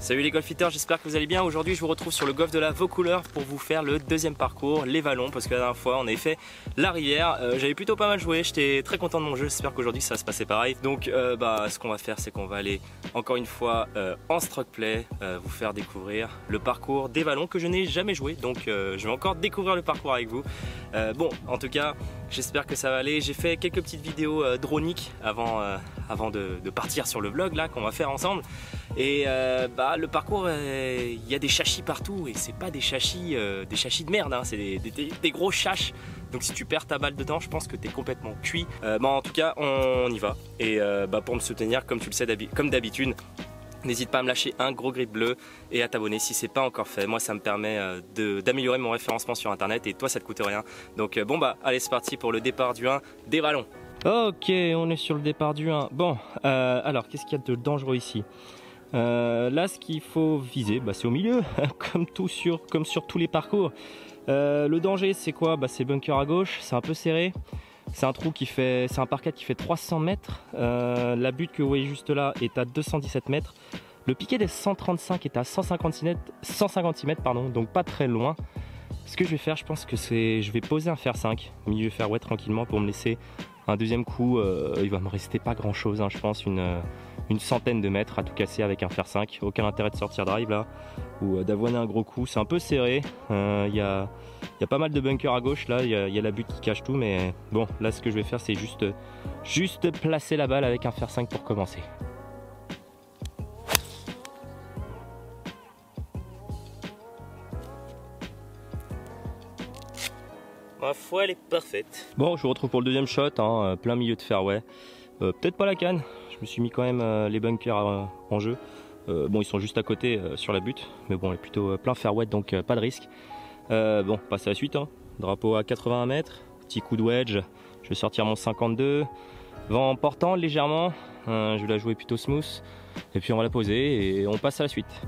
Salut les golfiteurs, j'espère que vous allez bien. Aujourd'hui je vous retrouve sur le golf de la Vaucouleurs pour vous faire le deuxième parcours, les vallons, parce que la dernière fois on avait fait la rivière. J'avais plutôt pas mal joué, j'étais très content de mon jeu, j'espère qu'aujourd'hui ça va se passer pareil. Donc ce qu'on va faire, c'est qu'on va aller encore une fois en stroke play, vous faire découvrir le parcours des vallons que je n'ai jamais joué. Donc je vais encore découvrir le parcours avec vous. Bon, en tout cas, j'espère que ça va aller. J'ai fait quelques petites vidéos droniques avant de partir sur le vlog là qu'on va faire ensemble. Et le parcours, il y a des châchis partout et c'est pas des châchis de merde, hein, c'est des gros châches. Donc si tu perds ta balle dedans, je pense que tu es complètement cuit. En tout cas, on y va. Et pour me soutenir, comme tu le sais, comme d'habitude, n'hésite pas à me lâcher un gros grip bleu et à t'abonner si c'est pas encore fait. Moi, ça me permet d'améliorer mon référencement sur internet et toi, ça te coûte rien. Donc allez, c'est parti pour le départ du 1 des vallons. Ok, on est sur le départ du 1. Bon, alors qu'est-ce qu'il y a de dangereux ici? Là, ce qu'il faut viser, c'est au milieu, comme sur tous les parcours. Le danger, c'est quoi? C'est bunker à gauche, c'est un peu serré. C'est un par 4 qui fait 300 mètres. La butte que vous voyez juste là est à 217 mètres. Le piquet des 135 est à 156 mètres, donc pas très loin. Ce que je vais faire, je pense que je vais poser un fer 5 au milieu fairway tranquillement pour me laisser un deuxième coup. Il va me rester pas grand chose, hein, je pense une centaine de mètres à tout casser avec un fer 5. Aucun intérêt de sortir drive là ou d'avoiner un gros coup, c'est un peu serré. Il y a pas mal de bunkers à gauche là, il y a la butte qui cache tout, mais bon, là ce que je vais faire, c'est juste placer la balle avec un fer 5 pour commencer. Ma foi, elle est parfaite. Bon, je vous retrouve pour le deuxième shot, hein, plein milieu de fairway. Peut-être pas la canne, je me suis mis quand même les bunkers en jeu. Ils sont juste à côté sur la butte, mais bon, il est plutôt plein fairway, donc pas de risque. Passe à la suite, hein. Drapeau à 81 mètres, petit coup de wedge, je vais sortir mon 52. Vent portant légèrement, je vais la jouer plutôt smooth. Et puis on va la poser et on passe à la suite.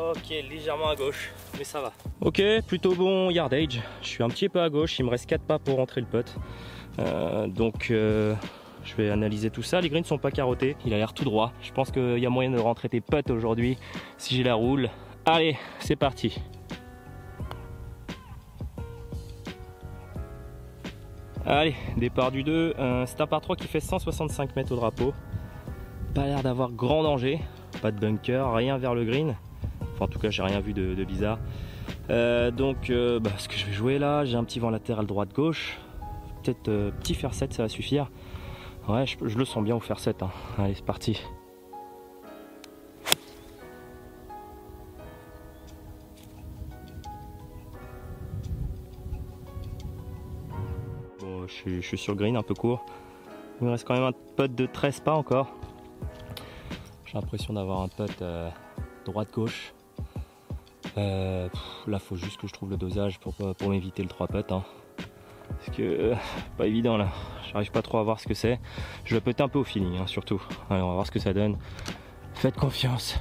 Ok, légèrement à gauche, mais ça va. Ok, plutôt bon yardage. Je suis un petit peu à gauche, il me reste 4 pas pour rentrer le putt. Je vais analyser tout ça. Les greens ne sont pas carottés, il a l'air tout droit. Je pense qu'il y a moyen de rentrer tes putts aujourd'hui si j'ai la roule. Allez, c'est parti. Allez, départ du 2. C'est un par 3 qui fait 165 mètres au drapeau. Pas l'air d'avoir grand danger. Pas de bunker, rien vers le green. Enfin, en tout cas, j'ai rien vu de bizarre. Ce que je vais jouer là, j'ai un petit vent latéral droite-gauche. Peut-être petit fer 7, ça va suffire. Ouais, je le sens bien au fer 7. Hein. Allez, c'est parti. Bon, je suis sur le green, un peu court. Il me reste quand même un putt de 13 pas encore. J'ai l'impression d'avoir un putt droite-gauche. Là, faut juste que je trouve le dosage pour m'éviter le 3 putt. Hein. Parce que pas évident là. J'arrive pas trop à voir ce que c'est. Je vais putter un peu au feeling, hein, surtout. Allez, on va voir ce que ça donne. Faites confiance.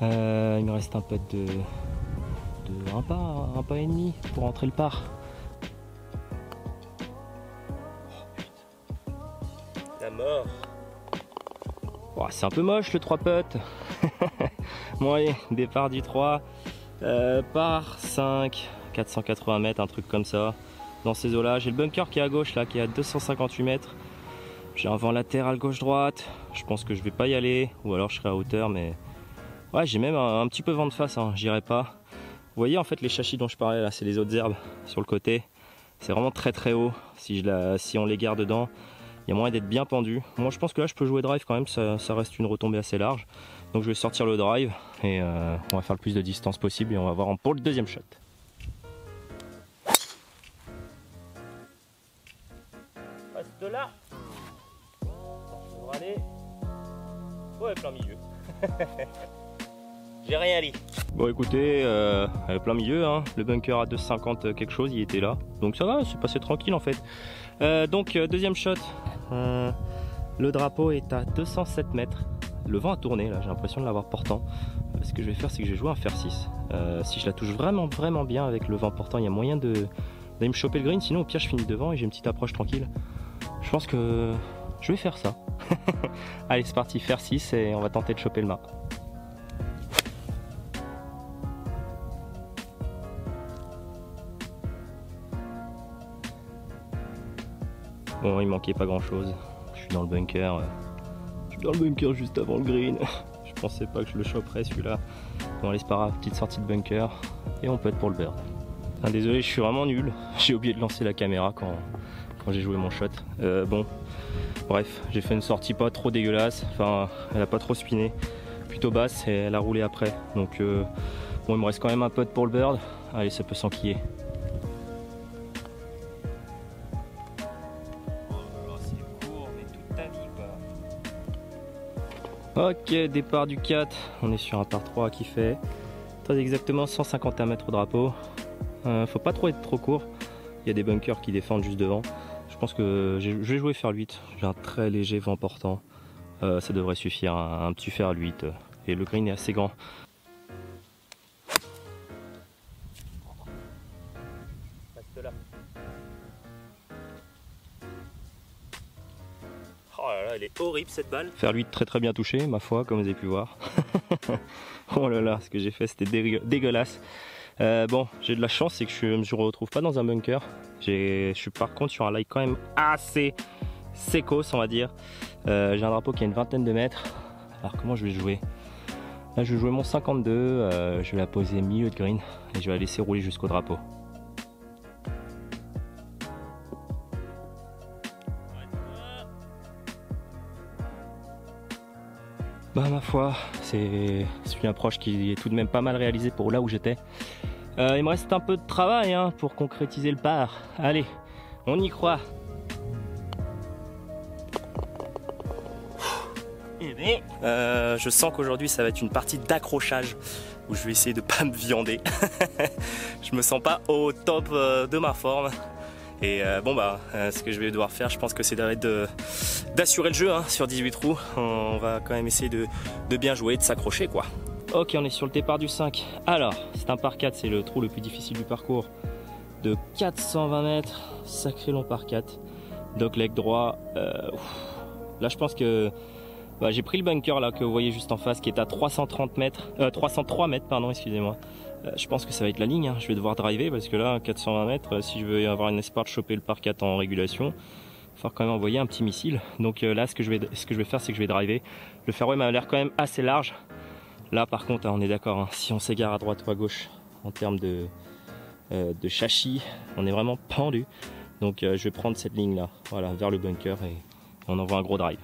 Il me reste un putt de un pas et demi pour rentrer le par. La mort. Oh, c'est un peu moche le 3 putt. Bon allez, départ du 3. Par 5, 480 mètres, un truc comme ça. Dans ces eaux là, j'ai le bunker qui est à gauche là, qui est à 258 mètres. J'ai un vent latéral gauche-droite. Je pense que je vais pas y aller, ou alors je serai à hauteur, mais ouais, j'ai même un petit peu vent de face, hein, j'irai pas. Vous voyez en fait les châchis dont je parlais là, c'est les autres herbes sur le côté. C'est vraiment très très haut. Si on les garde dedans, il y a moyen d'être bien pendu. Moi je pense que là je peux jouer drive quand même, ça reste une retombée assez large. Donc je vais sortir le drive et on va faire le plus de distance possible et on va voir pour le deuxième shot. Passe de là. Ça devrait aller. Ouais, plein milieu. J'ai rien dit. Bon écoutez, plein milieu, hein. Le bunker à 250 quelque chose, il était là. Donc ça va, c'est passé tranquille en fait. Deuxième shot. Le drapeau est à 207 mètres. Le vent a tourné là, j'ai l'impression de l'avoir portant. Ce que je vais faire, c'est que je vais jouer un fer 6. Si je la touche vraiment bien avec le vent portant, il y a moyen d'aller me choper le green. Sinon au pire je finis devant et j'ai une petite approche tranquille. Je pense que je vais faire ça. Allez c'est parti, fer 6 et on va tenter de choper le mât. Bon, il manquait pas grand chose. Je suis dans le bunker. Juste avant le green. Je pensais pas que je le choperais celui-là. Bon, allez, c'est pas grave, petite sortie de bunker. Et on peut être pour le bird. Ah, désolé, je suis vraiment nul. J'ai oublié de lancer la caméra quand j'ai joué mon shot. Bon, bref, j'ai fait une sortie pas trop dégueulasse. Enfin, elle a pas trop spiné. Plutôt basse et elle a roulé après. Donc, bon, il me reste quand même un putt pour le bird. Allez, ça peut s'enquiller. Ok, départ du 4, on est sur un par 3 qui fait très exactement 151 mètres au drapeau. Faut pas trop être trop court, il y a des bunkers qui défendent juste devant. Je pense que je vais jouer fer 8, j'ai un très léger vent portant. Ça devrait suffire, un petit fer 8 et le green est assez grand. Reste là. Oh là là, elle est horrible cette balle. Fer 8 très bien touché, ma foi, comme vous avez pu voir. Oh là là, ce que j'ai fait c'était dégueulasse. Bon, j'ai de la chance, c'est que je me retrouve pas dans un bunker. Je suis par contre sur un lie quand même assez sécos, on va dire. J'ai un drapeau qui a une vingtaine de mètres. Alors comment je vais jouer? Là je vais jouer mon 52, je vais la poser milieu de green et je vais la laisser rouler jusqu'au drapeau. Bah ma foi, c'est une approche qui est tout de même pas mal réalisée pour là où j'étais. Il me reste un peu de travail hein, pour concrétiser le par. Allez, on y croit. Je sens qu'aujourd'hui ça va être une partie d'accrochage où je vais essayer de pas me viander. Je me sens pas au top de ma forme. Et bon bah ce que je vais devoir faire, je pense que c'est d'assurer le jeu hein, sur 18 trous. On va quand même essayer de bien jouer, de s'accrocher quoi. Ok, on est sur le départ du 5. Alors, c'est un par 4, c'est le trou le plus difficile du parcours. De 420 mètres, sacré long par 4. Donc leg droit. Là je pense que bah, j'ai pris le bunker là que vous voyez juste en face qui est à 303 mètres pardon, excusez-moi. Je pense que ça va être la ligne, hein. Je vais devoir driver parce que là 420 mètres, si je veux avoir une espoir de choper le par 4 en régulation, il va falloir quand même envoyer un petit missile. Donc là ce que je vais faire c'est que je vais driver. Le fairway m'a l'air quand même assez large. Là par contre on est d'accord, hein, si on s'égare à droite ou à gauche en termes de châssis, on est vraiment pendu. Donc je vais prendre cette ligne là, voilà, vers le bunker et on envoie un gros drive.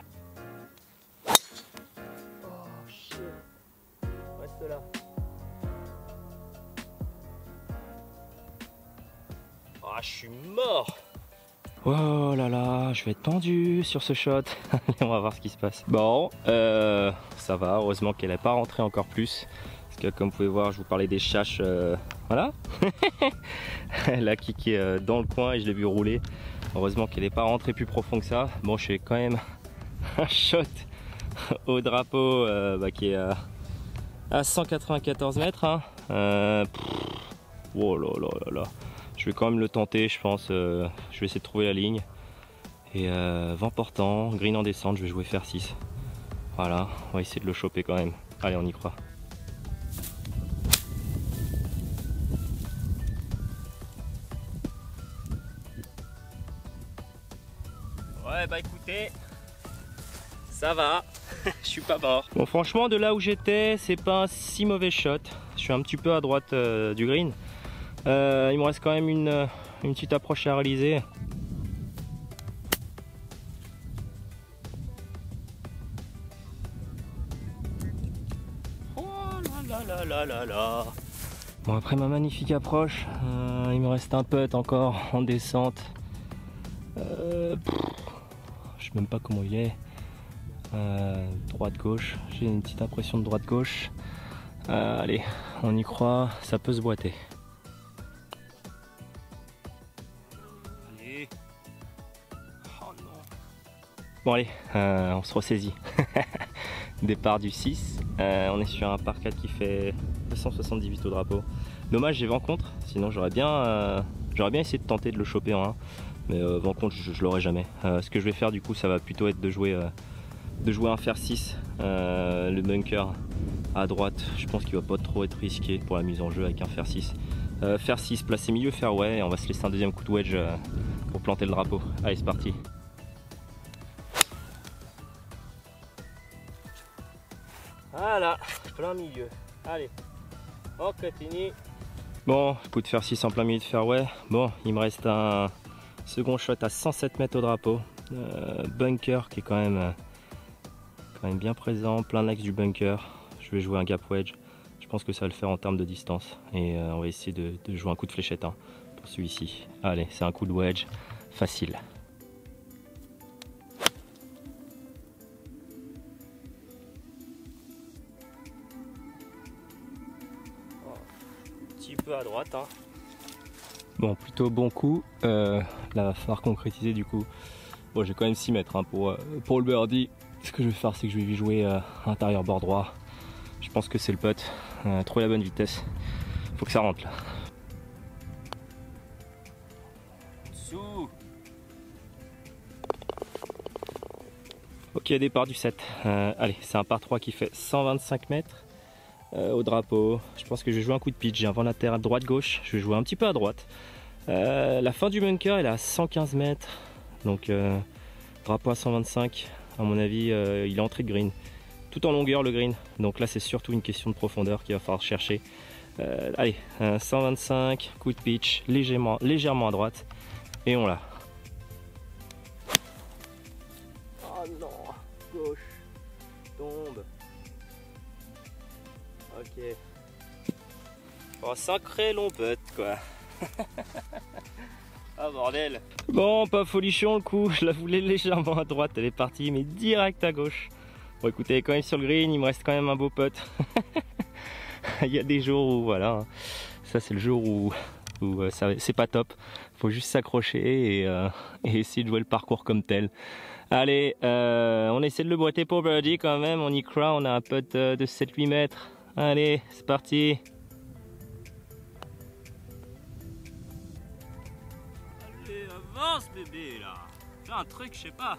Je suis mort. Oh là là, je vais être tendu sur ce shot. Allez, on va voir ce qui se passe. Bon, ça va, heureusement qu'elle n'est pas rentrée encore plus. Parce que comme vous pouvez voir, je vous parlais des châches. Voilà. Elle a kické dans le coin et je l'ai vu rouler. Heureusement qu'elle n'est pas rentrée plus profond que ça. Bon, je fais quand même un shot au drapeau qui est à 194 mètres. Hein. Oh là là là là. Je vais quand même le tenter, je pense. Je vais essayer de trouver la ligne. Et vent portant, green en descente, je vais jouer fer 6. Voilà, on va essayer de le choper quand même. Allez, on y croit. Ouais, bah écoutez, ça va. Je suis pas mort. Bon, franchement, de là où j'étais, c'est pas un si mauvais shot. Je suis un petit peu à droite du green. Il me reste quand même une petite approche à réaliser. Oh là là là là là. Bon, après ma magnifique approche, il me reste un putt encore en descente. Je sais même pas comment il est. Droite-gauche, j'ai une petite impression de droite-gauche. Allez, on y croit, ça peut se boiter. Bon allez, on se ressaisit. Départ du 6, on est sur un par 4 qui fait 278 au drapeau. Dommage, j'ai vent contre, sinon j'aurais bien essayé de tenter de le choper en 1. Mais vent contre, je l'aurais jamais. Ce que je vais faire du coup, ça va plutôt être de jouer un fer 6, le bunker à droite. Je pense qu'il va pas trop être risqué pour la mise en jeu avec un fer 6. Fer 6, placer milieu fairway, et on va se laisser un deuxième coup de wedge pour planter le drapeau. Allez, c'est parti. Voilà, plein milieu. Allez, on continue. Bon, coup de fer 6 en plein milieu de fairway. Bon, il me reste un second shot à 107 mètres au drapeau. Bunker qui est quand même bien présent, plein axe du bunker. Je vais jouer un gap wedge. Je pense que ça va le faire en termes de distance. Et on va essayer de jouer un coup de fléchette pour celui-ci. Allez, c'est un coup de wedge facile. Un petit peu à droite. Hein. Bon, plutôt bon coup. Là, va falloir concrétiser du coup. Bon, j'ai quand même 6 mètres hein, pour le birdie. Ce que je vais faire, c'est que je vais lui jouer intérieur bord droit. Je pense que c'est le putt. Trouver la bonne vitesse. Faut que ça rentre là. Dessous. Ok, départ du 7. Allez, c'est un par 3 qui fait 125 mètres au drapeau. Je pense que je vais jouer un coup de pitch. J'ai un vent latéral droite-gauche. Je vais jouer un petit peu à droite. La fin du bunker, elle est à 115 mètres. Donc, drapeau à 125. À mon avis, il est entré de green. Tout en longueur le green. Donc là, c'est surtout une question de profondeur qu'il va falloir chercher. Allez, 125, coup de pitch, légèrement à droite. Et on l'a. Oh non, gauche, tombe. Ok. Oh, sacré long putt quoi. Ah bordel. Bon, pas folichon le coup, je la voulais légèrement à droite, elle est partie, mais direct à gauche. Bon écoutez, elle est quand même sur le green, il me reste quand même un beau putt. Il y a des jours où voilà, ça c'est le jour où c'est pas top. Faut juste s'accrocher et essayer de jouer le parcours comme tel. Allez, on essaie de le boiter pour birdie quand même, on y croit, on a un putt de 7-8 mètres. Allez, c'est parti. Allez, avance bébé là. Fais un truc, je sais pas.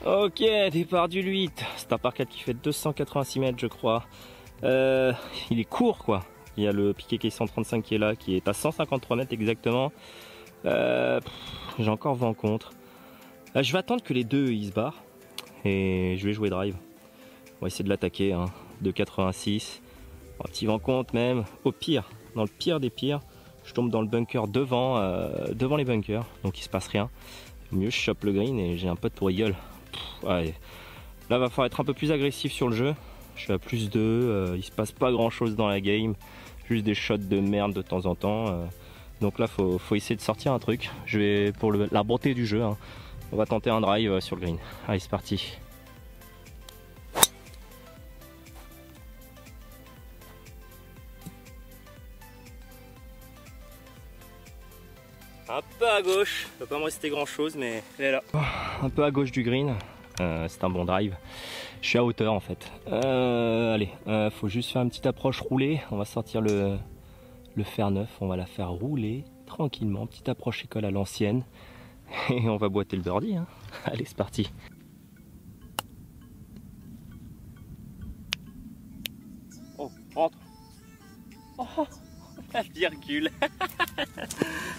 Ok, départ du 8. C'est un par 4 qui fait 286 mètres je crois. Il est court quoi. Il y a le piqué qui est 135 qui est là, qui est à 153 mètres exactement. J'ai encore vent contre. Je vais attendre que les deux ils se barrent. Et je vais jouer drive. On va essayer de l'attaquer. Hein. 2,86. Un petit vent contre même. Au pire, dans le pire des pires, je tombe dans le bunker devant les bunkers. Donc il se passe rien. Au mieux je chope le green et j'ai un putt pour eagle. Ouais. Là va falloir être un peu plus agressif sur le jeu. Je suis à plus 2, il se passe pas grand chose dans la game, juste des shots de merde de temps en temps. Donc là faut essayer de sortir un truc. Je vais pour la beauté du jeu, hein. On va tenter un drive sur le green. Allez c'est parti. Un peu à gauche, il va pas me rester grand chose mais elle est là. Un peu à gauche du green. C'est un bon drive. Je suis à hauteur en fait. Allez, faut juste faire une petite approche roulée. On va sortir le fer 9. On va la faire rouler tranquillement. Petite approche école à l'ancienne. Et on va boiter le birdie. Hein. Allez, c'est parti. Oh, rentre. Oh, la virgule.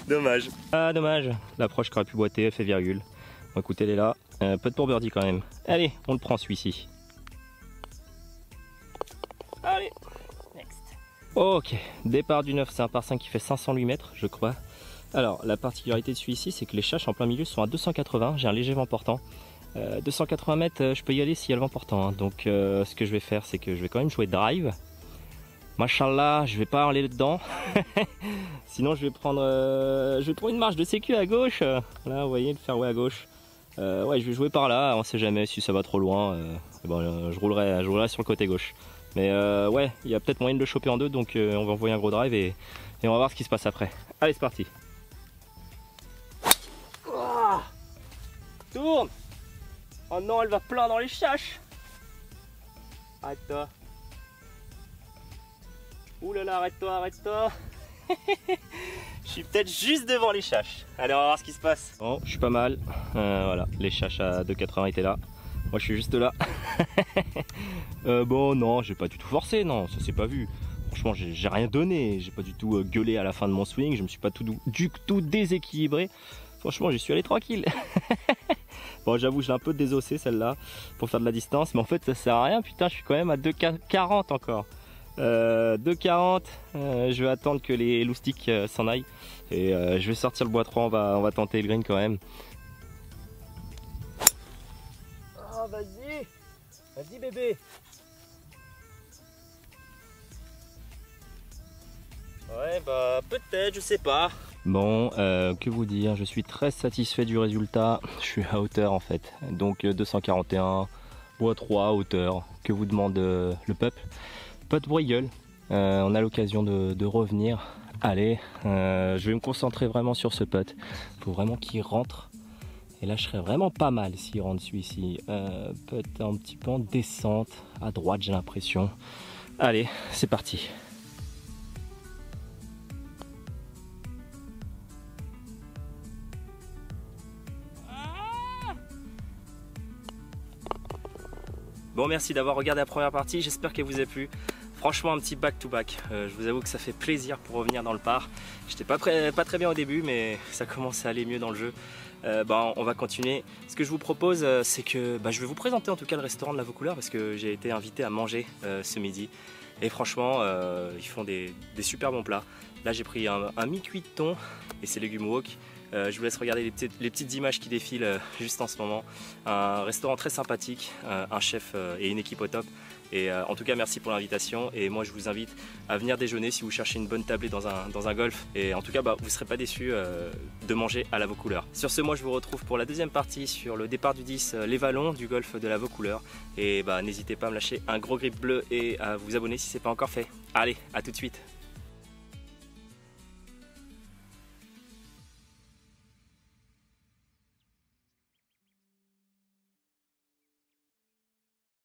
Dommage. Ah, dommage. L'approche qui aurait pu boiter, elle fait virgule. Bon, écoutez, elle est là. Putt pour birdie quand même. Allez, on le prend celui-ci. Allez, next. Ok, départ du 9, c'est un par 5 qui fait 508 mètres, je crois. Alors, la particularité de celui-ci, c'est que les chaches en plein milieu sont à 280. J'ai un léger vent portant. 280 mètres, je peux y aller s'il y a le vent portant. Hein. Donc, ce que je vais faire, c'est que je vais quand même jouer drive. Machallah, je vais pas aller dedans. Sinon, je vais prendre une marge de sécu à gauche. Là, vous voyez, le fairway à gauche. Ouais, je vais jouer par là. On sait jamais si ça va trop loin. Bon, je roulerai sur le côté gauche. Mais ouais, il y a peut-être moyen de le choper en deux. Donc, on va envoyer un gros drive et on va voir ce qui se passe après. Allez, c'est parti. Oh, tourne. Oh non, elle va plein dans les chaches. Arrête-toi. Ouh là là, arrête-toi, arrête-toi. Je suis peut-être juste devant les chaches. Allez, on va voir ce qui se passe. Bon, je suis pas mal. Voilà, les chaches à 2,80 étaient là. Moi, je suis juste là. Bon, non, j'ai pas du tout forcé, non, ça s'est pas vu. Franchement, j'ai rien donné. J'ai pas du tout gueulé à la fin de mon swing. Je me suis pas du tout déséquilibré. Franchement, j'y suis allé tranquille. Bon, j'avoue, j'ai un peu désossé celle-là pour faire de la distance. Mais en fait, ça sert à rien. Putain, je suis quand même à 2,40 encore. 2,40. Je vais attendre que les loustiques s'en aillent. Et je vais sortir le bois 3. On va tenter le green quand même. Oh, vas-y. Vas-y, bébé. Ouais, bah peut-être, je sais pas. Bon, que vous dire, je suis très satisfait du résultat. Je suis à hauteur en fait. Donc 241, bois 3, hauteur. Que vous demande le peuple? Pas de bruit-gueule. On a l'occasion de revenir. Allez, je vais me concentrer vraiment sur ce putt. Faut vraiment qu'il rentre. Et là, je serais vraiment pas mal s'il rentre celui-ci. Putt un petit peu en descente. À droite, j'ai l'impression. Allez, c'est parti. Bon, merci d'avoir regardé la première partie, j'espère qu'elle vous a plu. Franchement, un petit back-to-back. Je vous avoue que ça fait plaisir pour revenir dans le parc. J'étais pas très bien au début, mais ça commence à aller mieux dans le jeu. On va continuer. Ce que je vous propose, c'est que je vais vous présenter en tout cas le restaurant de la Vaucouleurs parce que j'ai été invité à manger ce midi. Et franchement, ils font des super bons plats. Là, j'ai pris un mi-cuit de thon et ses légumes wok. Je vous laisse regarder les petites images qui défilent juste en ce moment. Un restaurant très sympathique, un chef et une équipe au top. Et en tout cas, merci pour l'invitation. Et moi, je vous invite à venir déjeuner si vous cherchez une bonne tablée dans un golf. Et en tout cas, vous ne serez pas déçus de manger à la Vaucouleurs. Sur ce, moi, je vous retrouve pour la deuxième partie sur le départ du 10, les vallons du golf de la Vaucouleurs. Et n'hésitez pas à me lâcher un gros grip bleu et à vous abonner si ce n'est pas encore fait. Allez, à tout de suite.